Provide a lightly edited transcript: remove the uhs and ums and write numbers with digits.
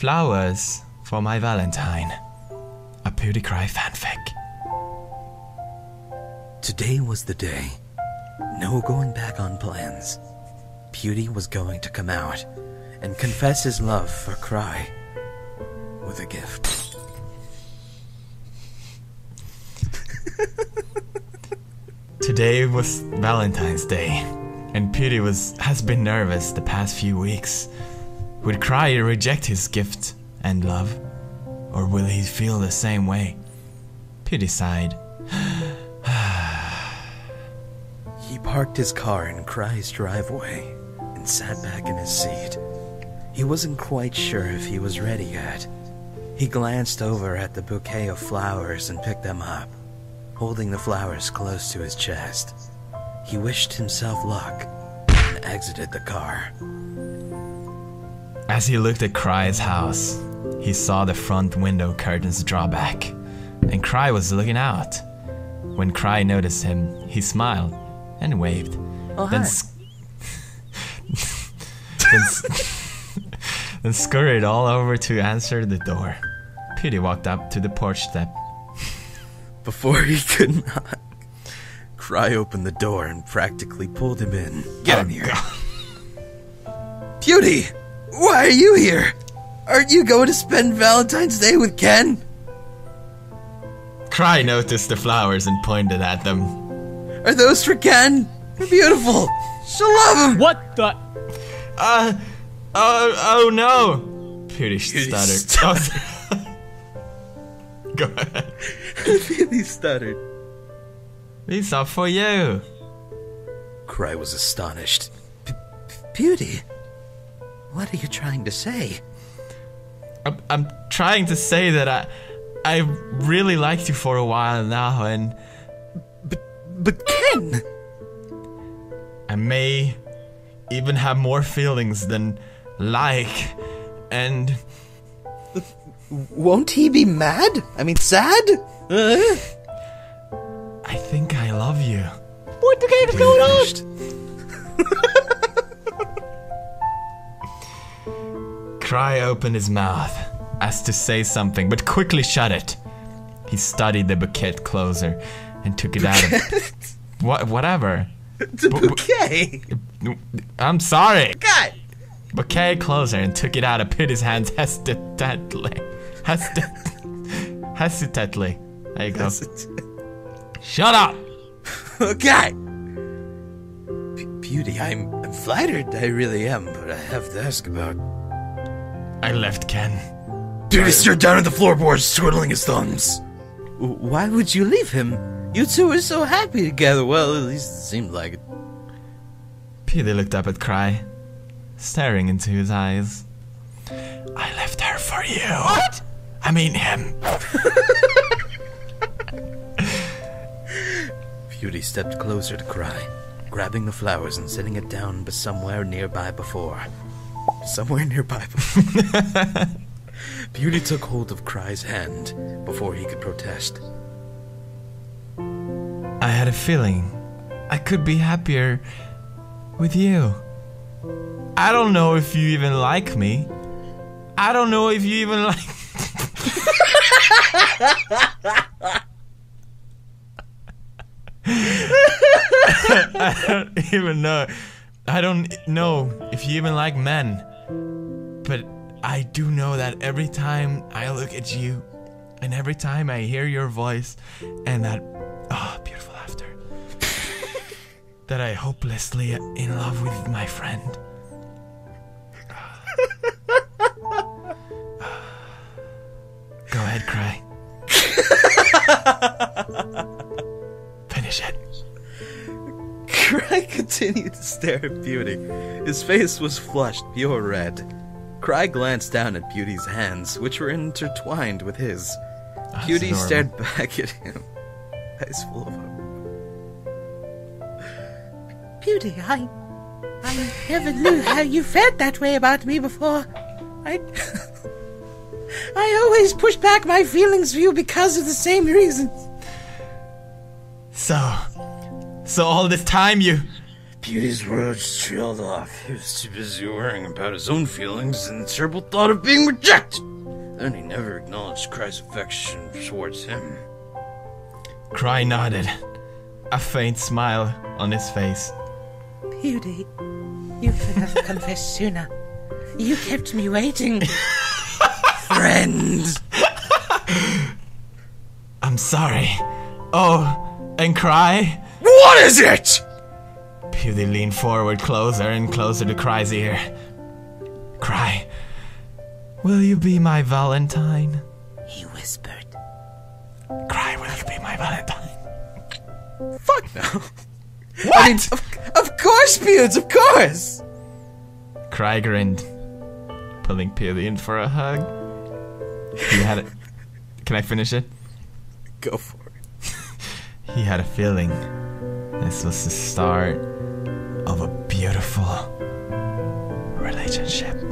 Flowers for my Valentine. A PewdieCry fanfic. Today was the day. No going back on plans. Pewdie was going to come out and confess his love for Cry with a gift. Today was Valentine's Day, and Pewdie has been nervous the past few weeks. Would Cry reject his gift and love? Or will he feel the same way? Pewdie sighed. He parked his car in Cry's driveway and sat back in his seat. He wasn't quite sure if he was ready yet. He glanced over at the bouquet of flowers and picked them up, holding the flowers close to his chest. He wished himself luck and exited the car. As he looked at Cry's house, he saw the front window curtains draw back, and Cry was looking out. When Cry noticed him, he smiled and waved. Oh, then, then scurried all over to answer the door. Pewdie walked up to the porch step. Before he could knock, Cry opened the door and practically pulled him in. Get in here. Pewdie! Why are you here? Aren't you going to spend Valentine's Day with Ken? Cry noticed the flowers and pointed at them. Are those for Ken? They're beautiful. She'll love him. What the? Oh no! Pewdie stuttered. Go ahead. Pewdie stuttered. These are for you. Cry was astonished. Pewdie? What are you trying to say? I'm trying to say that I really liked you for a while now, and But Ken! I may even have more feelings than like, and Won't he be mad? I mean, sad? I think I love you. What the heck is going on? Cry opened his mouth as to say something, but quickly shut it. He studied the bouquet closer and took it out of whatever. The bouquet! I'm sorry. God! Bouquet closer and took it out of Pewdie's hands hesitantly. There you go. Shut up! Okay! Pewdie, I'm flattered, I really am, but I have to ask about... I left Ken. Pewdie stared down at the floorboards, twiddling his thumbs. Why would you leave him? You two were so happy together. Well, at least it seemed like it. Pewdie looked up at Cry, staring into his eyes. I left her for you. What? I mean him. Pewdie stepped closer to Cry, grabbing the flowers and setting it down somewhere nearby before. Pewdie took hold of Cry's hand before he could protest. I had a feeling I could be happier with you. I don't know if you even like me. I don't know if you even like... I don't even know. I don't know if you even like men. But I do know that every time I look at you, and every time I hear your voice, and that beautiful laughter, that I hopelessly in love with my friend. Go ahead, Cry. Finish it. Cry continued to stare at Pewdie. His face was flushed pure red. Cry glanced down at Pewdie's hands, which were intertwined with his. Pewdie stared back at him, eyes full of hope. Pewdie, I never knew how you felt that way about me before. I always pushed back my feelings for you because of the same reasons. So all this time you... Pewdie's words trailed off. He was too busy worrying about his own feelings and the terrible thought of being rejected. And he never acknowledged Cry's affection towards him. Cry nodded, a faint smile on his face. Pewdie, you could have confessed sooner. You kept me waiting. Friend! I'm sorry. Oh, and Cry? What is it? Pewdie leaned forward closer and closer to Cry's ear. Cry, will you be my Valentine? He whispered. Cry, will you be my Valentine? Fuck no. What? I mean, of course, Pewds, of course! Cry grinned, pulling Pewdie in for a hug. He had it. Can I finish it? Go for it. He had a feeling this was the start of a beautiful relationship.